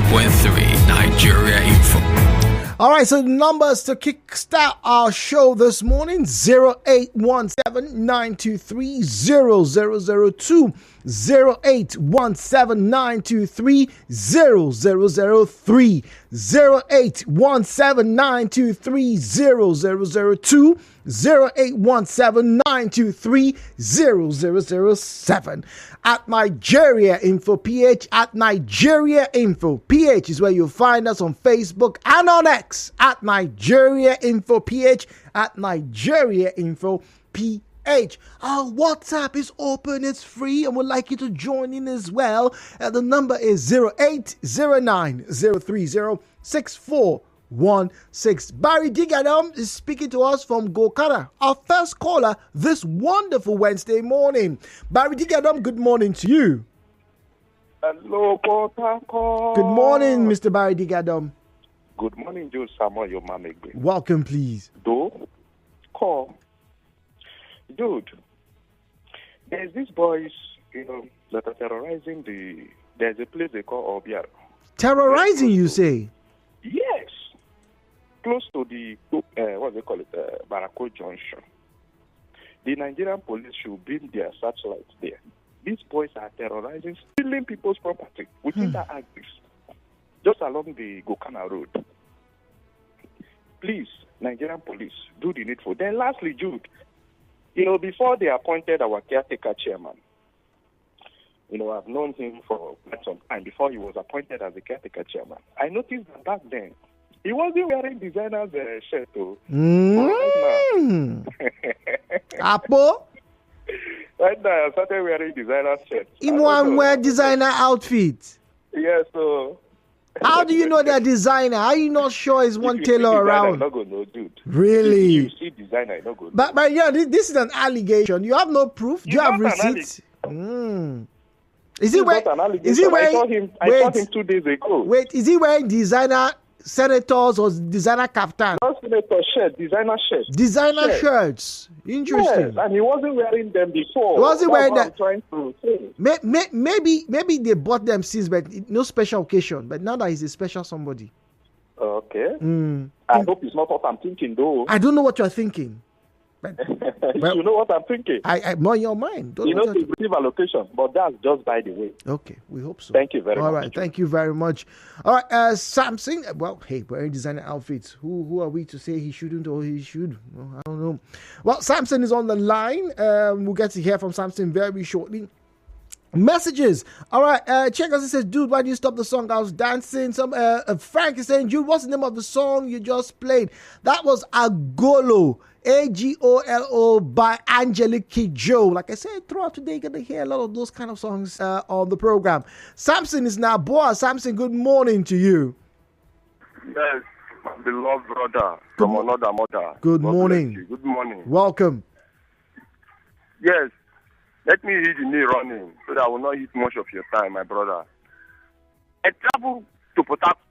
107.3 Nigeria Info. All right, so the numbers to kickstart our show this morning: 0817-923-0002, 0817-923-0003, 0817-923-0002, 0817-923-0007. At Nigeria Info PH, at Nigeria Info PH is where you'll find us on Facebook and on X, at Nigeria Info PH, at Nigeria Info PH. Our WhatsApp is open, it's free, and we'd like you to join in as well. The number is 0809-030-6416. Barry Digadam is speaking to us from Gokara, our first caller this wonderful Wednesday morning. Barry Digadam, good morning to you. Hello, Port Harcourt. Good morning, Mr. Barry Digadam. Good morning, Joe Samuel, your man again. Welcome, please. Call. Dude, there's these boys, that are terrorizing there's a place they call Obiara. Terrorizing, you say? Yes. Close to the, Barako Junction. The Nigerian police should build their satellites there. These boys are terrorizing, stealing people's property within the axis, just along the Gokana Road. Please, Nigerian police, do the needful. Then lastly, Jude, before they appointed our caretaker chairman, I've known him for quite some time before he was appointed as the caretaker chairman. I noticed that back then, he wasn't wearing designer's shirt, though. Right now. Apo? Right now, I started wearing designer's shirt. He won't wear designer outfit. Yes, so. How do you know they're designer? How are you not sure it's one tailor around? I'm not going to know, dude. Really? If you see designer, I'm not going to know. But yeah, this is an allegation. You have no proof. Do you have receipts? Is he wearing? I saw him 2 days ago. Wait, is he wearing designer senators or designer kaftan? Not senator shirt, designer shirts. Designer shirts. Interesting. Yes, and he wasn't wearing them before. He wasn't wearing them. I'm trying to say. Maybe they bought them since, but no special occasion. But now that he's a special somebody. Okay. I hope it's not what I'm thinking, though. I don't know what you're thinking. But, you know what I'm thinking. I'm on your mind. To receive allocation, but that's just by the way. Okay, we hope so. Thank you very much. All right, thank you very much. All right, Samson. Well, hey, wearing designer outfits. Who are we to say he shouldn't or he should? Well, I don't know. Well, Samson is on the line. We'll get to hear from Samson very shortly. Messages. All right, check us. It says, dude, why do you stop the song? I was dancing. Frank is saying, Jude, what's the name of the song you just played? That was Agolo. Agolo by Angelique Kidjo. Like I said, throughout today, you're going to hear a lot of those kind of songs on the program. Samson is now Boaz. Samson, good morning to you. Yes, my beloved brother from another mother. Good morning. Good morning. Welcome. Yes, let me hit the knee running so that I will not eat much of your time, my brother. I travel to Port Harcourt.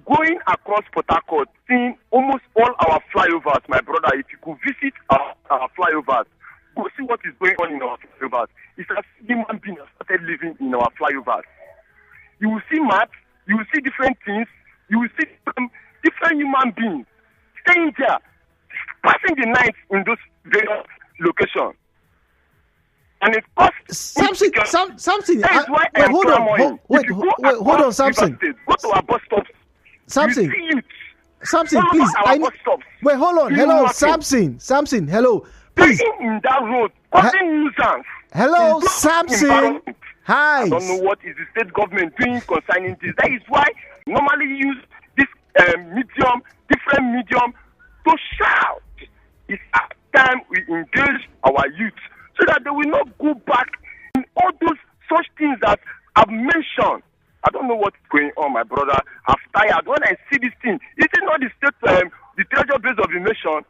Going across Port Harcourt, seeing almost all our flyovers, my brother, if you could visit our flyovers, go see what is going on in our flyovers. It's as human beings have started living in our flyovers. You will see maps, you will see different things, you will see different human beings staying there, passing the night in those various locations. And it costs something. That is why hold on, Samson. Go to our bus stops. Samson, please. Wait, hold on. Hello, Samson. Hello, please. In that road, causing nuisance. Hello, Samson. Hi. I don't know what is the state government doing concerning this. That is why normally use this different medium to shout. It's at time we engage our youth so that they will not go back in all those such things that I've mentioned. I don't know what's going on, my brother. I'm tired. When I see this thing, is it not the state, the treasure base of the nation?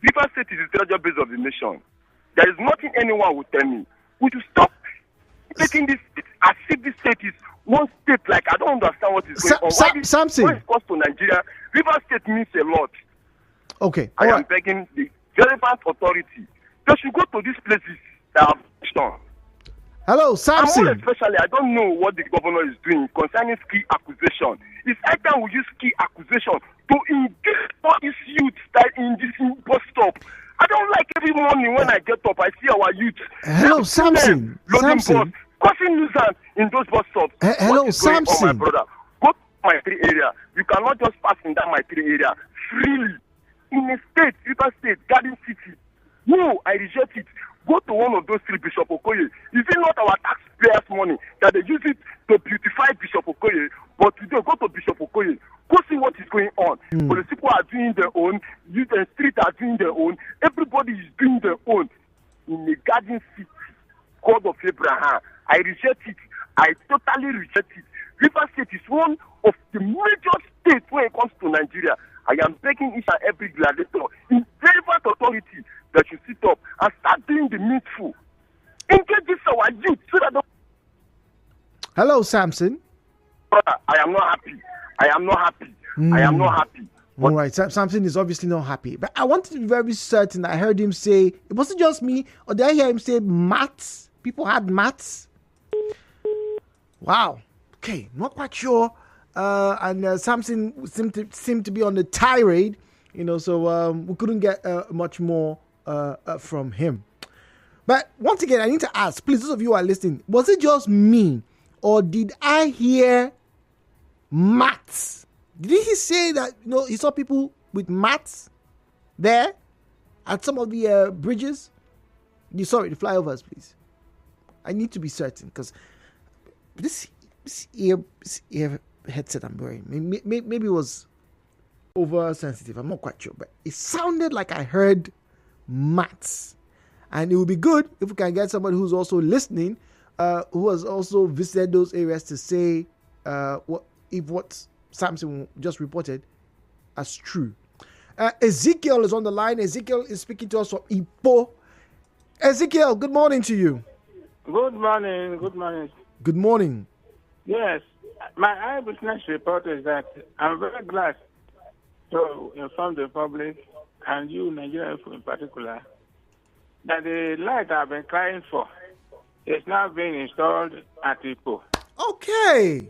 River State is the treasure base of the nation. There is nothing anyone will tell me. We should stop taking this as if this state is one state. Like, I don't understand what is going on. Samson. When it comes to Nigeria, River State means a lot. Okay. I am begging the relevant authority. They should go to these places that have done. Hello, And Samson. more especially, I don't know what the governor is doing concerning ski accusation. It's high time we use ski accusation to engage all these youths that in this bus stop. I don't like every morning when I get up, I see our youth. Hello, Samson. Loading Samson. bus, causing nuisance in those bus stops. Hello, What is going on, my Samson. brother? Go to my 3 area. You cannot just pass in that my 3 area freely. In a state, River State, Garden City. No, I reject it. Go to one of those 3 Bishop Okoye. Is it not our taxpayers' money that they use it to beautify Bishop Okoye? But today, go to Bishop Okoye. Go see what is going on. Police people are doing their own. Youth and street are doing their own. Everybody is doing their own. In a Garden City, God of Abraham, I reject it. I totally reject it. River State is one of the major states when it comes to Nigeria. I am begging each and every gladiator in relevant authority that should sit up and start doing the needful. Engage this our youth so that Hello, Samson. brother, I am not happy. I am not happy. I am not happy. All right, Samson is obviously not happy. But I wanted to be very certain. I heard him say, it wasn't just me, or did I hear him say maths? People had maths? Wow. Okay, not quite sure. And Samson seemed to be on the tirade, so we couldn't get much more from him. But once again, I need to ask, please, those of you who are listening, was it just me, or did I hear mats? Did he say that he saw people with mats there at some of the bridges? The flyovers, please. I need to be certain because this ear headset I'm wearing, maybe it was oversensitive. I'm not quite sure, but it sounded like I heard mats. And it would be good if we can get somebody who's also listening, who has also visited those areas to say what Samson just reported as true. Ezekiel is on the line. Ezekiel is speaking to us from Ipo. Ezekiel, good morning to you. Good morning. Good morning. Good morning. Yes, my eyewitness report is that I'm very glad to inform the public and you, Nigerian in particular, that the light I've been crying for is now being installed at Ipo. Okay.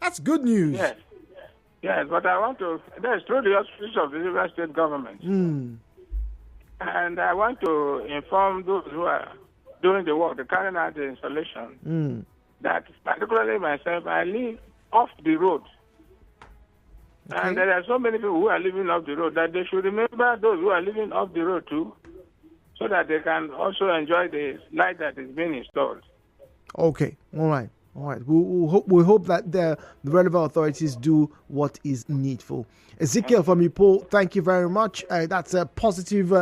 That's good news. Yes, but I want to, that's through the auspices of the River State government. And I want to inform those who are doing the work, the carrying out the installation, that particularly myself, I live off the road. Okay. And there are so many people who are living off the road that they should remember those who are living off the road too, so that they can also enjoy the light that is being installed. Okay, all right. We hope that the relevant authorities do what is needful. Ezekiel from Ipo, thank you very much. That's a positive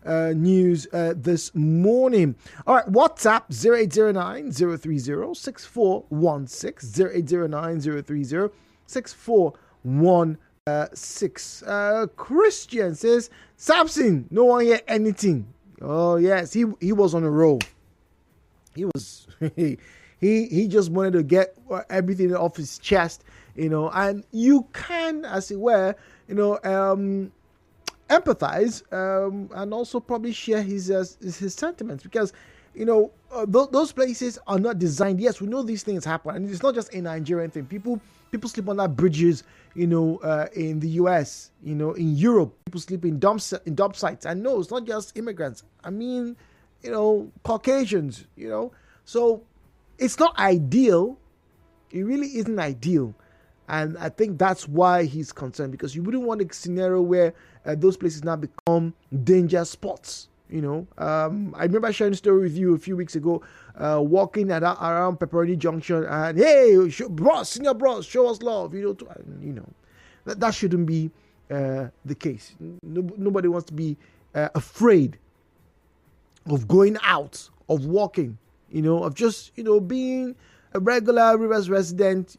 news this morning. All right, WhatsApp 0809-030-6416, 0809-030-6416. Christian says, Samson, no one hear anything. Oh, yes, he was on a roll. He was... He just wanted to get everything off his chest, and you can, as it were, empathize and also probably share his sentiments because, those places are not designed. Yes, we know these things happen, and it's not just a Nigerian thing. People sleep on that bridges, in the US, in Europe, people sleep in dump sites. And no, it's not just immigrants. I mean, Caucasians, so. It's not ideal. It really isn't ideal. And I think that's why he's concerned, because you wouldn't want a scenario where those places now become danger spots. I remember sharing a story with you a few weeks ago, walking around Pepperoni Junction and, hey, senior bros, show us love. That shouldn't be the case. Nobody wants to be afraid of going out, of walking. Of just, being a regular Rivers resident,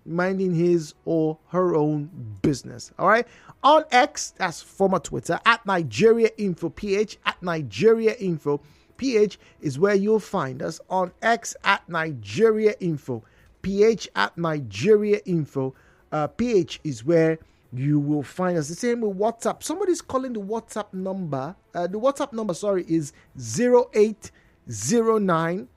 minding his or her own business. All right. On X, that's former Twitter, at Nigeria Info PH, at Nigeria Info PH is where you'll find us. On X, at Nigeria Info PH, at Nigeria Info PH is where you will find us. The same with WhatsApp. Somebody's calling the WhatsApp number. The WhatsApp number, is 0809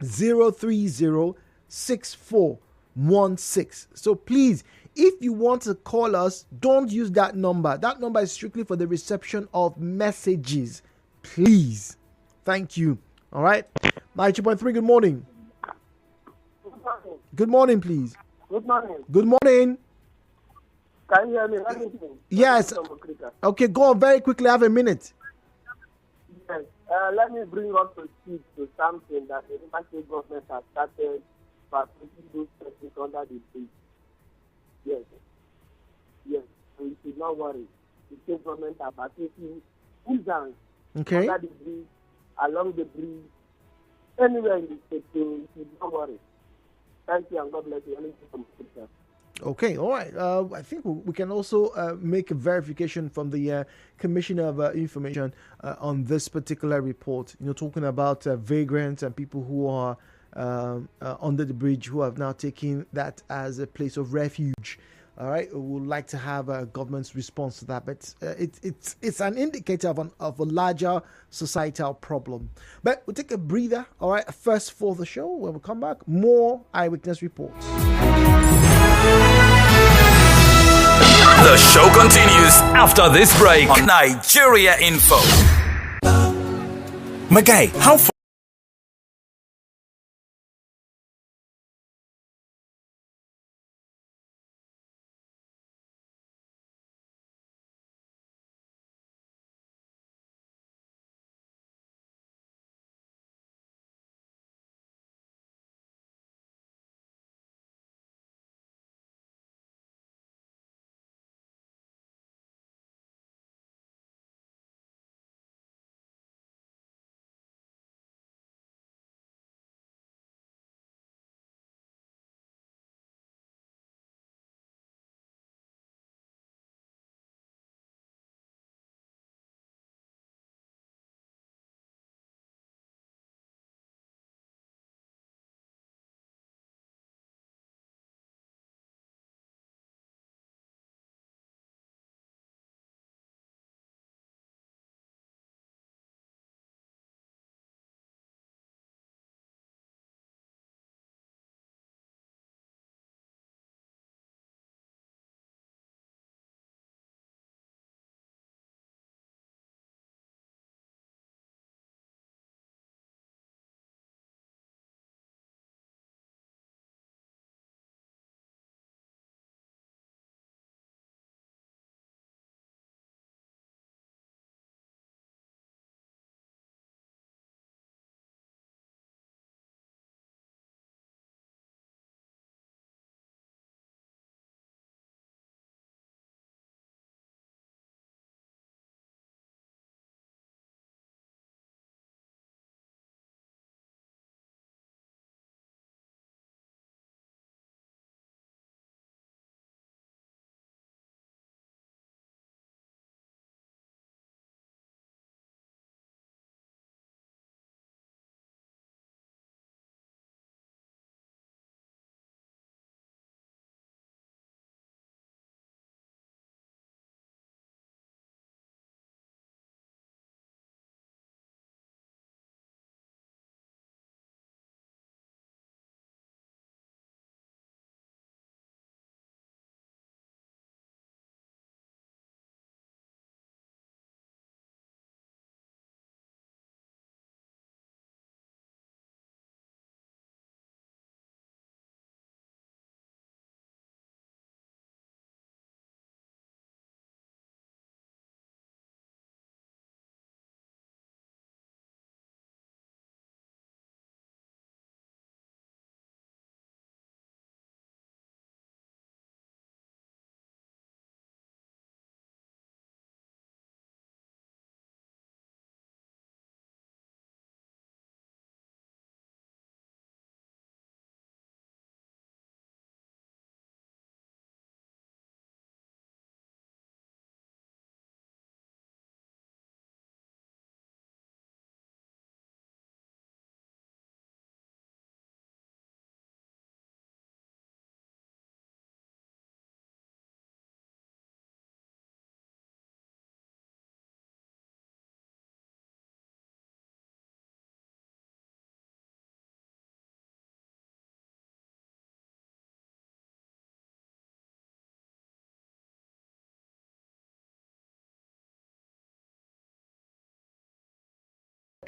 030-6416. So please, if you want to call us, don't use that number. That number is strictly for the reception of messages. Please. Thank you. All right. 92.3, good morning. Good morning, please. Good morning. Good morning. Can you hear me? Let me see. Yes. Okay, go on very quickly. I have a minute. Yes. Let me bring up to speed to something that the Rivers State government has started facilitating those persons under the bridge. Yes. Yes. So you should not worry. The state government are facilitating users Okay. under the bridge, along the bridge, anywhere in the state. So you should not worry. Thank you and God bless you. Anything from Africa. Okay, all right. I think we can also make a verification from the Commissioner of Information on this particular report. Talking about vagrants and people who are under the bridge who have now taken that as a place of refuge. All right, we would like to have a government's response to that, but it's an indicator of a larger societal problem. But we'll take a breather. All right, first for the show. When we come back, more eyewitness reports. The show continues after this break on Nigeria Info. Magai, how far?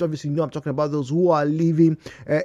left. Obviously, I'm talking about those who are living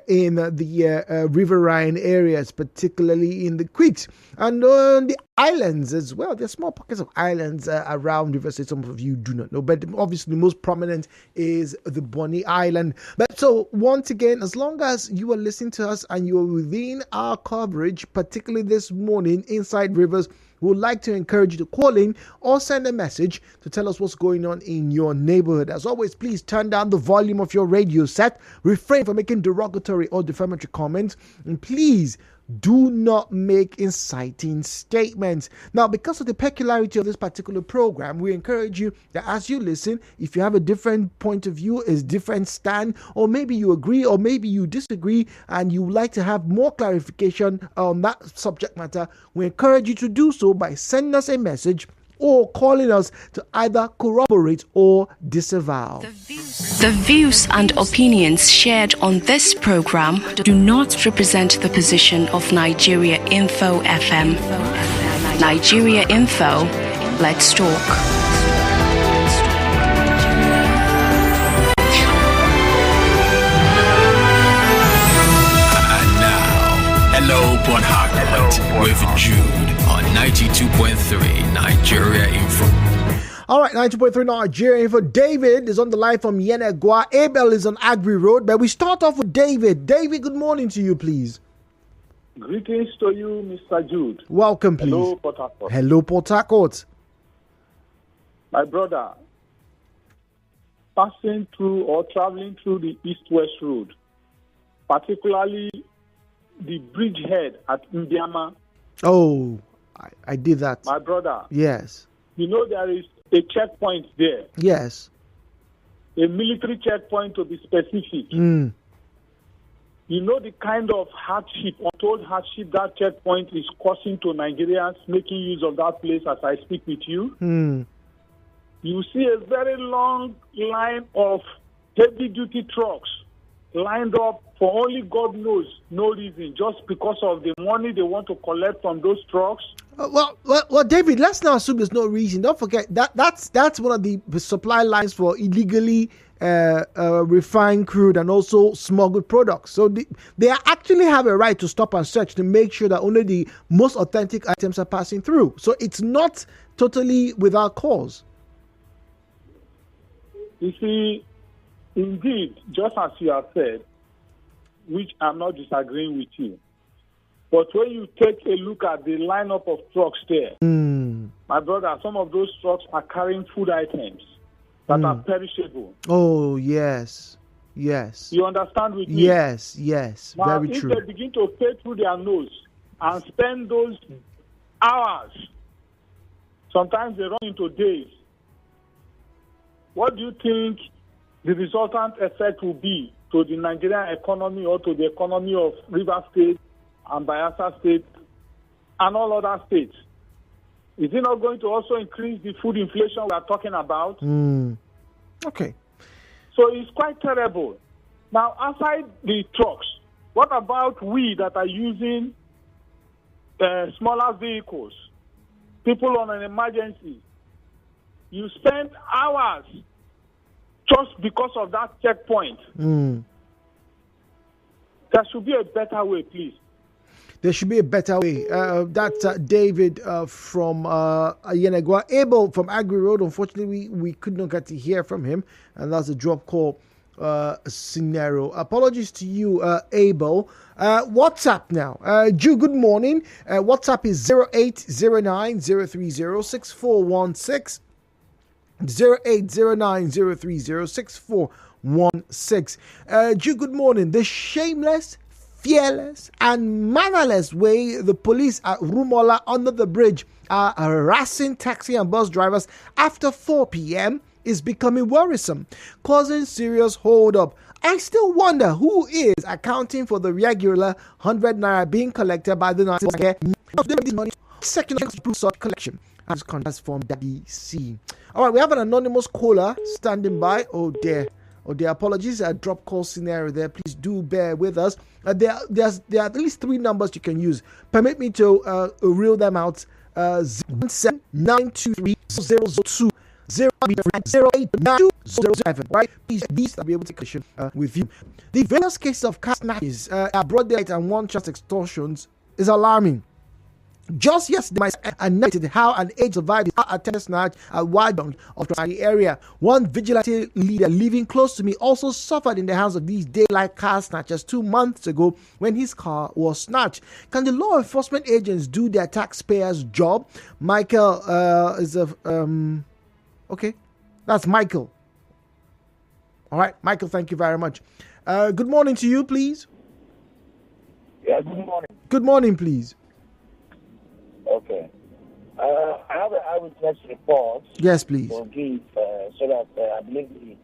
in the riverine areas, particularly in the creeks and on the islands as well. There's small pockets of islands around River State. Some of you do not know, but obviously the most prominent is the Bonny Island. But so once again, as long as you are listening to us and you are within our coverage, particularly this morning inside Rivers, we would like to encourage you to call in or send a message to tell us what's going on in your neighborhood. As always, please turn down the volume of your radio set, refrain from making derogatory or defamatory comments, and please do not make inciting statements. Now, because of the peculiarity of this particular program, we encourage you that as you listen, if you have a different point of view, a different stand, or maybe you agree or maybe you disagree and you would like to have more clarification on that subject matter, we encourage you to do so by sending us a message or calling us to either corroborate or disavow. The views and opinions shared on this program do not represent the position of Nigeria Info FM. Nigeria Info, let's talk. Hello, Port Harcourt with Jude on 92.3 Nigeria Info. All right, 92.3 Nigeria Info. David is on the line from Yenegua. Abel is on Agri Road, but we start off with David. David, good morning to you, please. Greetings to you, Mr. Jude. Welcome, please. Hello, Port Harcourt. Hello, Port Harcourt. My brother, passing through or traveling through the east-west road, particularly the bridgehead at Indiama. Oh, I did that. My brother. Yes. You know there is a checkpoint there. Yes. A military checkpoint to be specific. Mm. You know the kind of hardship, untold hardship that checkpoint is causing to Nigerians making use of that place as I speak with you. Mm. You see a very long line of heavy-duty trucks lined up for only God knows no reason, just because of the money they want to collect from those trucks. Well, David, let's not assume there's no reason. Don't forget that's one of the supply lines for illegally refined crude and also smuggled products. So they actually have a right to stop and search to make sure that only the most authentic items are passing through. So it's not totally without cause. You see, indeed, just as you have said, which I'm not disagreeing with you, but when you take a look at the lineup of trucks there, my brother, some of those trucks are carrying food items that are perishable. Oh, yes. Yes. You understand with me? Yes. Now, very if true. they begin to pay through their nose and spend those hours, sometimes they run into days, what do you think the resultant effect will be to the Nigerian economy or to the economy of Rivers State and Bayelsa State and all other states? Is it not going to also increase the food inflation we are talking about? Okay. So it's quite terrible. Now, aside the trucks, what about we that are using smaller vehicles, people on an emergency? You spend hours just because of that checkpoint. There should be a better way, please. There should be a better way. That's David from Yenegua. Abel from Agri Road. Unfortunately, we could not get to hear from him, and that's a drop call scenario. Apologies to you, Abel. WhatsApp now. Ju, good morning. WhatsApp is 0809-030-6416. 0809-030-6416. Ju, good morning. The shameless, fearless, and mannerless way the police at Rumola under the bridge are harassing taxi and bus drivers after 4 p.m. is becoming worrisome, causing serious hold-up. I still wonder who is accounting for the regular 100 naira being collected by the Nazi second collection as contest from DC. All right, we have an anonymous caller standing by. Oh dear, apologies. A drop call scenario there. Please do bear with us. There are at least 3 numbers you can use. Permit me to reel them out. 07923 002 089207. Right? These I'll be able to question with you. The various cases of car snatches, broad daylight and one-chance extortions is alarming. Just yesterday, my announced how an aged survived the attempted snatch at Wadong of the area. One vigilante leader living close to me also suffered in the hands of these daylight car snatchers 2 months ago when his car was snatched. Can the law enforcement agents do their taxpayers' job? Michael okay, that's Michael. All right, Michael, thank you very much. Good morning to you, please. Yeah, good morning. Good morning, please. Okay. I have an eyewitness report. Yes, please. To give, so that I believe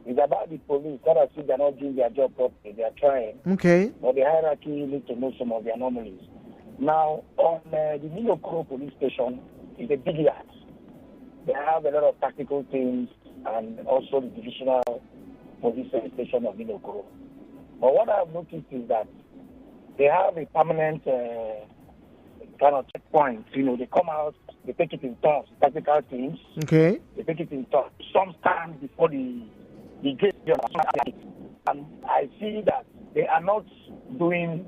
it's about the police. Not as if they're not doing their job properly. They are trying. Okay. But the hierarchy need to know some of the anomalies. Now, on the Minokoro police station is a big yard. They have a lot of tactical teams and also the divisional police station of Minokoro. But what I've noticed is that they have a permanent kind of checkpoints. They come out, they take it in turns, tactical teams. Okay. They take it in turns. Some stand before the gate. And I see that they are not doing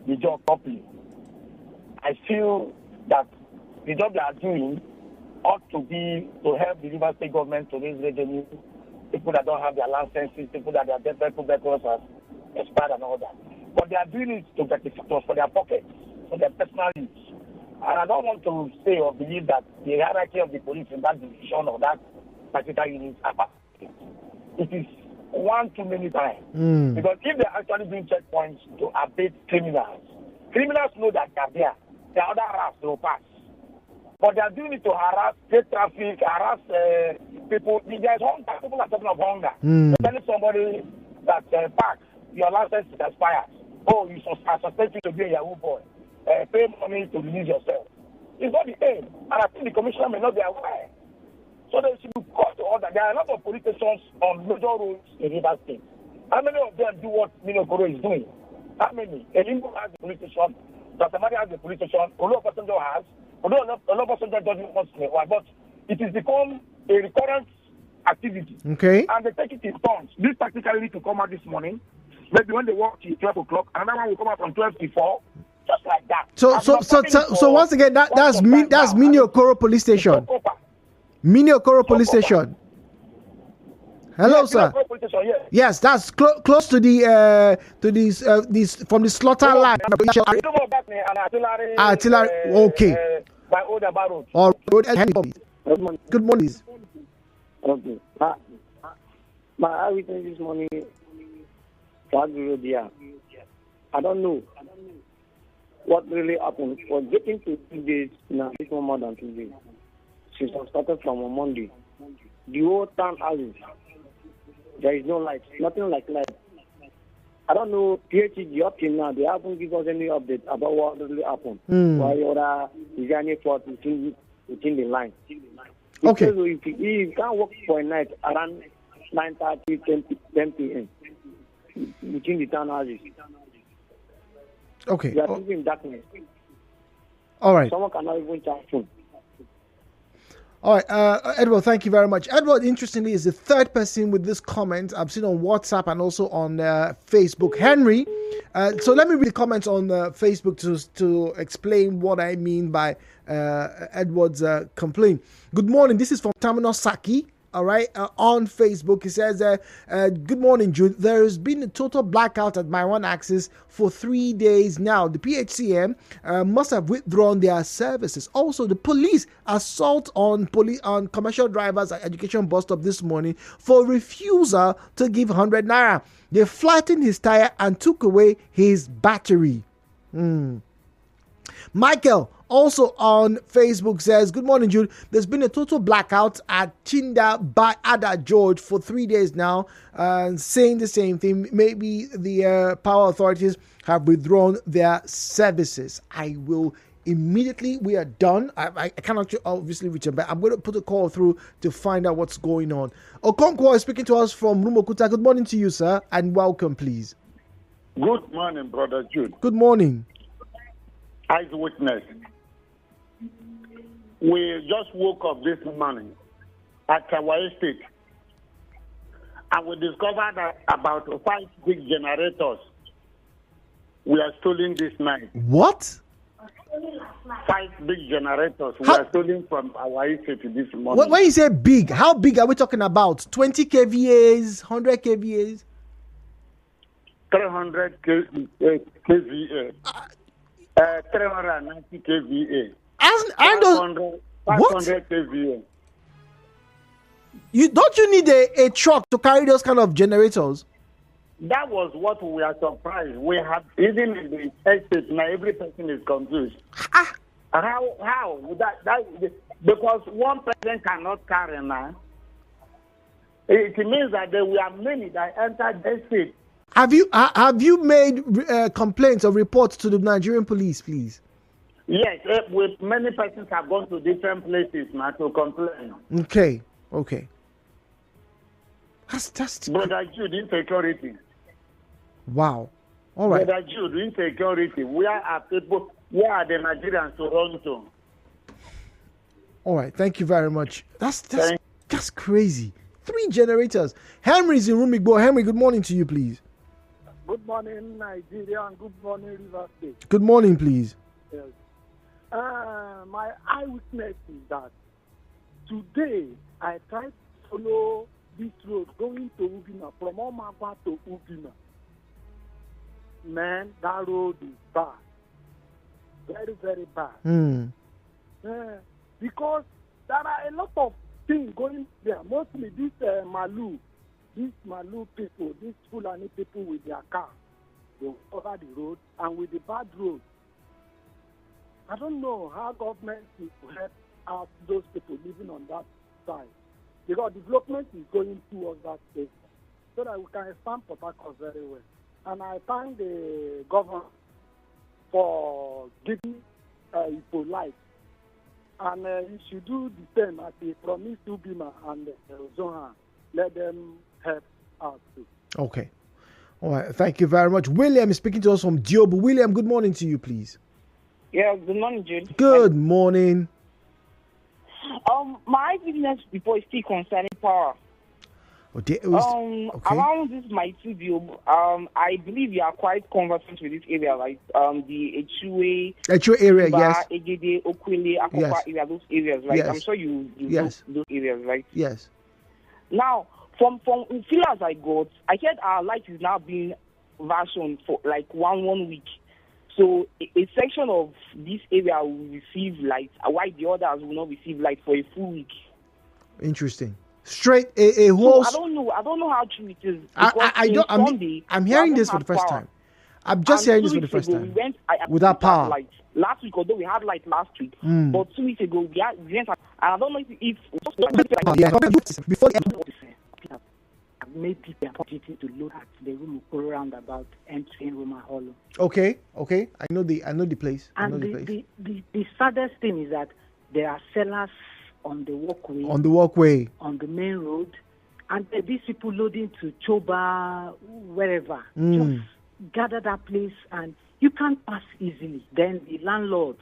the job properly. I feel that the job they are doing ought to be to help the River State government to raise revenue, people that don't have their licenses, people that their debt records have expired and all that. But they are doing it to get the factors for their pockets, for their personal use. And I don't want to say or believe that the hierarchy of the police in that division or that particular unit are perfect. It is one too many times. Because if they're actually doing checkpoints to abate criminals know that they're there. There are other routes they will pass. But they are doing it to harass state traffic, harass people. There's hunger. People are talking of hunger. They're telling somebody that parks, your license is expired. Oh, I suspect you to be a Yahoo boy. Pay money to release yourself. It's not the aim. And I think the commissioner may not be aware. So they should be called to order. There are a lot of police stations on major roads in River State. How many of them do what Minokoro is doing? How many? Elimbo has the police station. Tatamari has the police station. Oluwabasanjo has. Although Oluwabasanjo doesn't want to know, but it has become a recurrent activity. Okay. And they take it in turns. This tactically need to come out this morning. Maybe when they work till 12 o'clock, another one will come out from 12 to 4. Just like that. So once again, that's Minokoro Police Station. Minokoro Police Station. Hello, sir. Yes, that's close to the from the slaughter line. Artillery. Okay. By Oda Road. All right. Good morning. Okay. My eyewitness this morning, I don't know what really happened. For getting to 2 days now, it's no more than 2 days. Since I started from on Monday, the whole town houses, there is no light, nothing like light. I don't know, PHG up till now, they haven't given us any update about what really happened. Why is there any fault within the line? Okay. Because if you can't work for a night around 9:30, 10 p.m. between the town houses. Okay. We are living in darkness. All right. Someone cannot even charge phone. All right, Edward, thank you very much. Edward, interestingly, is the third person with this comment I've seen on WhatsApp and also on Facebook. Henry, so let me read the comments on Facebook to explain what I mean by Edward's complaint. Good morning, this is from Tamino Saki. All right, on Facebook, he says, good morning, Jude. There has been a total blackout at my one axis for 3 days now. The PHCM must have withdrawn their services. Also, the police assault on commercial drivers at Education Bus Stop this morning for refusal to give 100 naira. They flattened his tire and took away his battery. Michael, also on Facebook, says, good morning, Jude. There's been a total blackout at Chinda by Ada George for 3 days now, saying the same thing. Maybe the power authorities have withdrawn their services. I will immediately, we are done. I cannot obviously reach him, but I'm going to put a call through to find out what's going on. Okonkwo is speaking to us from Rumokuta. Good morning to you, sir, and welcome, please. Good morning, Brother Jude. Good morning. As witness, we just woke up this morning at our estate. And we discovered that about 5 big generators were stolen this night. What? 5 big generators were stolen from our estate this morning. When you say big, how big are we talking about? 20 kVAs, 100 kVAs? 300 kVA, 390 kVA, And those, 500 kVA. Don't you need a truck to carry those kind of generators? That was what we are surprised. We have, even in the estate now, every person is confused. How? That because one person cannot carry now. It means that there were many that entered the estate. Have you made complaints or reports to the Nigerian police, please? Yes, with many persons have gone to different places now to complain. Okay. That's Brother Jude, insecurity. Wow. All right. Brother Jude, insecurity. Where are people? Where are the Nigerians to run to? All right. Thank you very much. That's crazy. 3 generators. Henry's in Rumigbo. Henry, good morning to you, please. Good morning, Nigeria, and good morning, River State. Good morning, please. Yes. My eyewitness is that today I tried to follow this road going to Ubima, from Omakwa to Ubima. Man, that road is bad. Very, very bad. Because there are a lot of things going there. Mostly these Malu people, these Fulani people with their car, they will cover the road, and with the bad road, I don't know how government will help out those people living on that side. Because development is going towards that state, so that we can expand Port Harcourt very well. And I thank the government for giving Ipo light. And he should do the same as he promised to Bima and Zohan. Let them help out too. Okay. All right. Thank you very much. William is speaking to us from Diobu. William, good morning to you, please. Yeah, good morning, Jude. Good morning. My business report is still concerning power. Okay. Around this my studio, I believe you are quite conversant with this area, like the Echue area, yes. Egede, Okwele, Akopa area, those areas, right? Yes. I'm sure you know those areas, right? Yes. Now, from feelers I got, I heard our light is now being rationed for like one week. So a section of this area will receive light, while the others will not receive light for a full week. Interesting. Straight a whole. So I don't know how true it is. I'm hearing this for the first time. I'm just hearing this for the first time. We went without power. Light. Last week, although we had light last week, but 2 weeks ago we went. And I don't know if before made people opportunity to look at the room roundabout entering Roma Hollow. Okay. I know the place. And the saddest thing is that there are sellers on the walkway. On the main road. And these people loading to Choba, wherever. Just gather that place and you can't pass easily. Then the landlords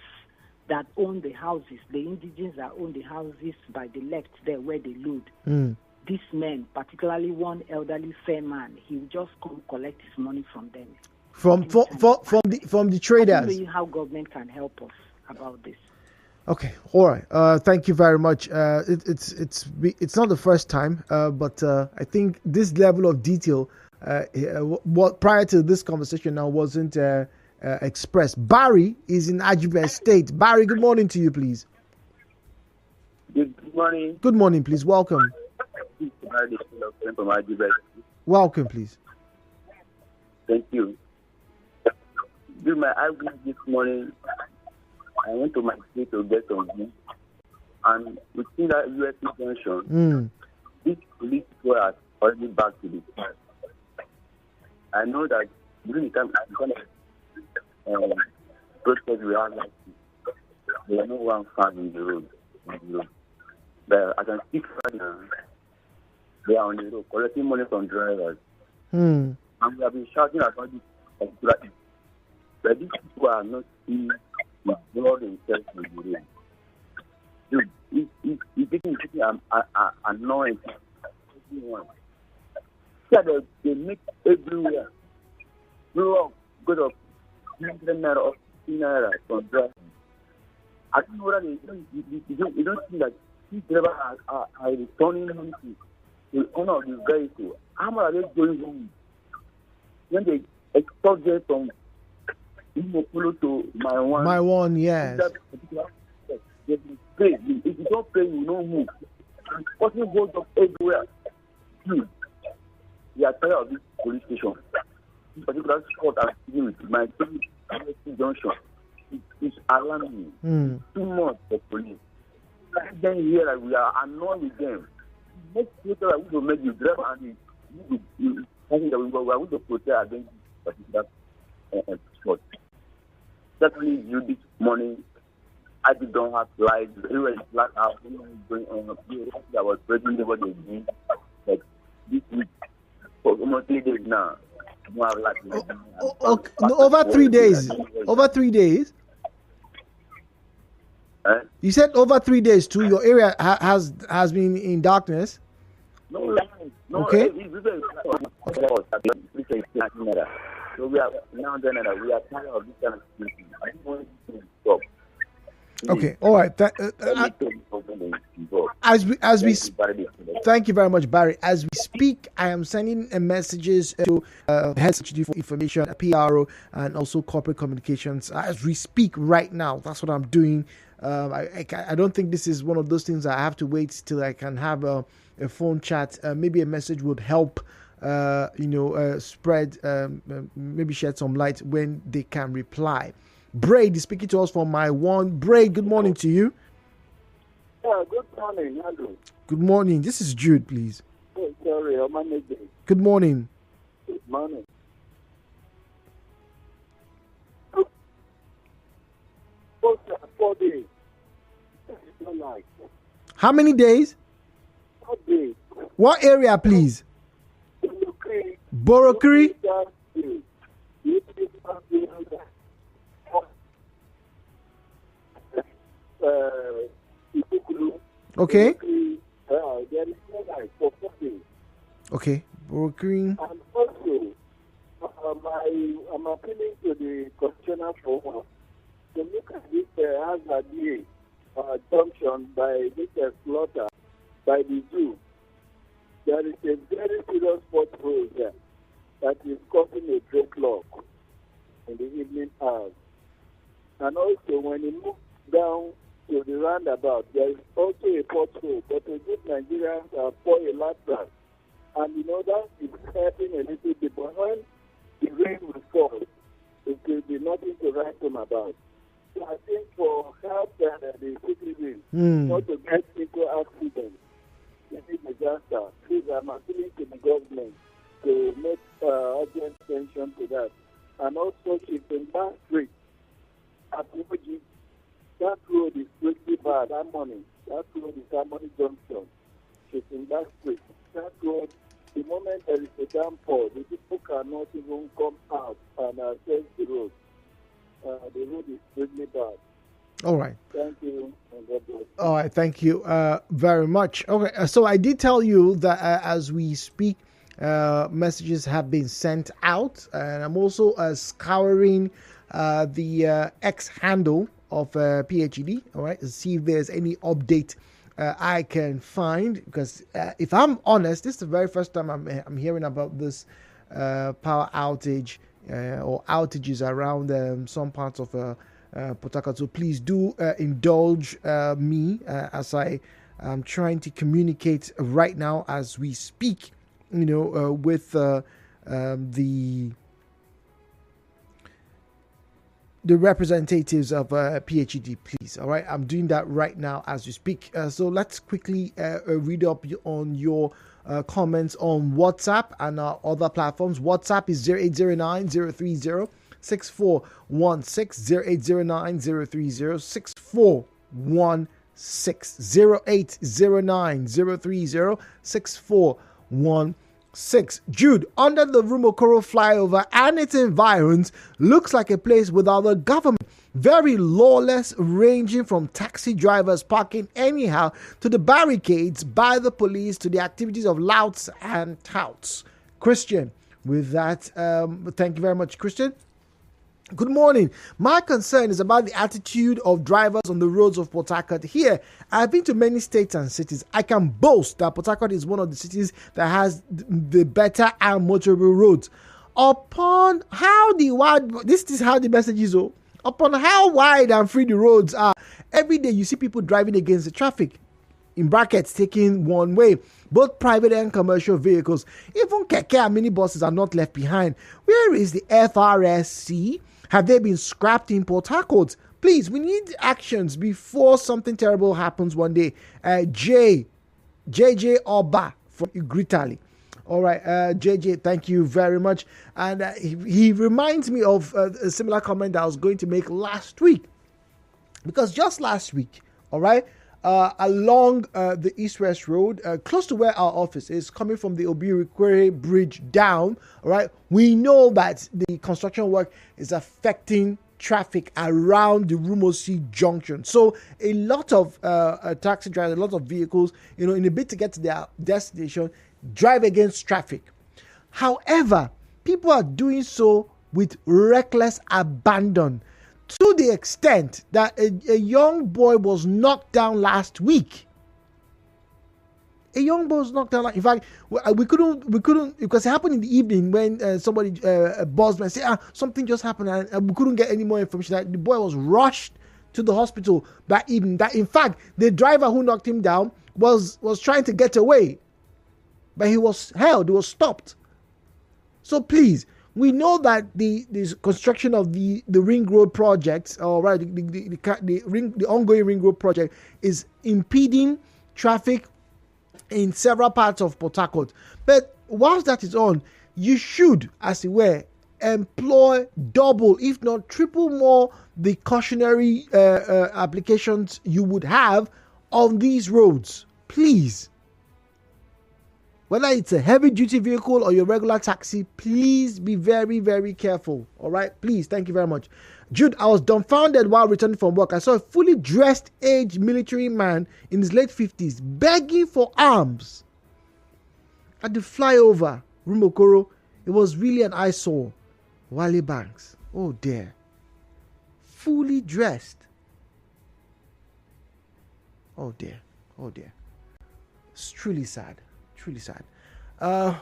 that own the houses, the indigenes that own the houses by the left there where they load. These men, particularly one elderly fair man, he will just come collect his money from them. From the traders. I don't know how government can help us about this. Okay, all right. Thank you very much. It's not the first time, but I think this level of detail, what prior to this conversation now wasn't expressed. Barry is in Ajibes State. Barry, good morning to you, please. Good morning. Good morning, please. Welcome. Welcome, please. Thank you. During my argument this morning, I went to my state to get some news, and within that U.S. junction, these police people are already back to the past. I know that during the time protest we had like this, there are no one found in the road. But I can speak right now. They are on the road collecting money from drivers. And we have been shouting about this particular issue. But these people are not seeing the blood themselves in the road. Dude, I'm annoying everyone. Yeah, they make everywhere. Go to 100 naira or 50 naira from driving. I don't know whether you don't think that these drivers are returning home to the owner of the vehicle. How much are they going home? When they export them from Imokulu to My one, yes. If you don't pay, you don't move. And person goes up everywhere. We are tired of this police station. This particular spot I'm dealing with, my junction, it's alarming. Too much for police. Then here, like, we are annoyed with them. Next later, we will make you drive and you think that we are going to protest against this particular spot. Certainly, you this morning, I don't have lights. Everywhere is black out. Going on. I was breaking what they did. Like this week, for almost 3 days now. Over 3 days. Over 3 days. You said over 3 days too. Your area has been in darkness. No lights. No, okay. So we are now then we are tired of this kind of situation. I don't want to stop. Okay, all right. As we thank you very much, Barry. As we speak, I am sending messages to heads for information, PRO, and also corporate communications. As we speak right now, that's what I'm doing. I don't think this is one of those things I have to wait till I can have a phone chat. Maybe a message would help. Spread, maybe shed some light when they can reply. Braid is speaking to us from my one. Braid, good morning to you. Yeah, good morning, Andrew. Good morning. This is Jude, please. Oh, sorry, I'm on. Good morning. Good morning. 4 days. How many days? 4 days. What area, please? Borokri. Okay. Okay. Borokri. And also, I'm appealing to the Constitutional Forum to look at this hazard junction by this slaughter by the zoo. There is a very serious pothole there that is causing a deadlock in the evening hours. And also, when you move down to the roundabout, there is also a pothole, but the good Nigerians are poor a lot. And that is helping a little bit. But when the rain will fall, it will be nothing to write home about. So I think for help the citizens not to get into accidents, disaster. Please, I'm appealing to the government to make urgent attention to that. And also, Chieftain Bank Street at Uji, that road is pretty bad. That road is Harmony Junction. Chieftain Bank Street. That road, the moment there is a downpour, the people cannot even come out and access the road. The road is pretty bad. All right. Thank you. All right. Thank you very much. Okay. So I did tell you that as we speak, messages have been sent out, and I'm also scouring the X handle of PHED. All right. To see if there's any update I can find, because if I'm honest, this is the very first time I'm hearing about this power outage or outages around some parts of Port Harcourt. So please do indulge me as I am trying to communicate right now as we speak, with the representatives of PHED, please. All right, I'm doing that right now as we speak. So let's quickly read up on your comments on WhatsApp and our other platforms. WhatsApp is 0809 030 6416 0809 030 6416 0809 030 6416. 6. Jude, under the Rumokoro flyover and its environs, looks like a place without a government. Very lawless, ranging from taxi drivers parking anyhow to the barricades by the police to the activities of louts and touts. Christian, with that, thank you very much, Christian. Good morning. My concern is about the attitude of drivers on the roads of Port Harcourt. Here, I've been to many states and cities. I can boast that Port Harcourt is one of the cities that has the better and motorable roads. Upon how this is how the message is. Upon how wide and free the roads are, every day you see people driving against the traffic. In brackets, taking one way. Both private and commercial vehicles. Even keke and minibuses are not left behind. Where is the FRSC? Have they been scrapped in Port Harcourt? Please, we need actions before something terrible happens one day. JJ Oba from Igritali. All right, JJ, thank you very much. And he reminds me of a similar comment that I was going to make last week. Because just last week, all right, along the East-West Road, close to where our office is, coming from the Obi-Rikwere Bridge down, all right, we know that the construction work is affecting traffic around the Rumosi Junction. So a lot of taxi drivers, a lot of vehicles, in a bid to get to their destination, drive against traffic. However, people are doing so with reckless abandon, to the extent that a young boy was knocked down last week. A young boy was knocked down. In fact, we couldn't because it happened in the evening when somebody buzzed me and said, something just happened, and we couldn't get any more information. That the boy was rushed to the hospital that evening. That in fact, the driver who knocked him down was trying to get away, but he was held. He was stopped. So please. We know that the construction of the Ring Road project, the ongoing Ring Road project, is impeding traffic in several parts of Port Harcourt. But whilst that is on, you should, as it were, employ double, if not triple more, the cautionary applications you would have on these roads. Please. Whether it's a heavy-duty vehicle or your regular taxi, please be very, very careful. All right? Please. Thank you very much. Jude, I was dumbfounded while returning from work. I saw a fully dressed aged military man in his late 50s begging for alms at the flyover, Rumokoro. It was really an eyesore. Wale Banks. Oh, dear. Fully dressed. Oh, dear. Oh, dear. It's truly sad. Truly sad.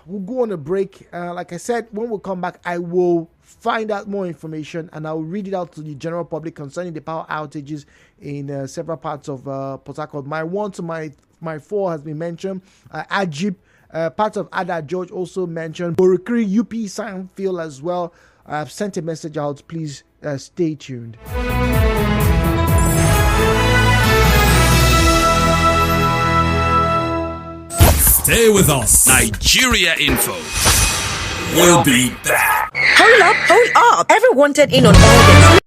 We'll go on a break. Like I said, when we come back, I will find out more information and I will read it out to the general public concerning the power outages in several parts of Port Harcourt. My 1 to my 4 has been mentioned. Ajib, part of Ada George also mentioned. Borikri, UP Sandfield as well. I've sent a message out. Please stay tuned. Stay with us. Nigeria Info. We'll be back. Hold up. Everyone wanted in on all this.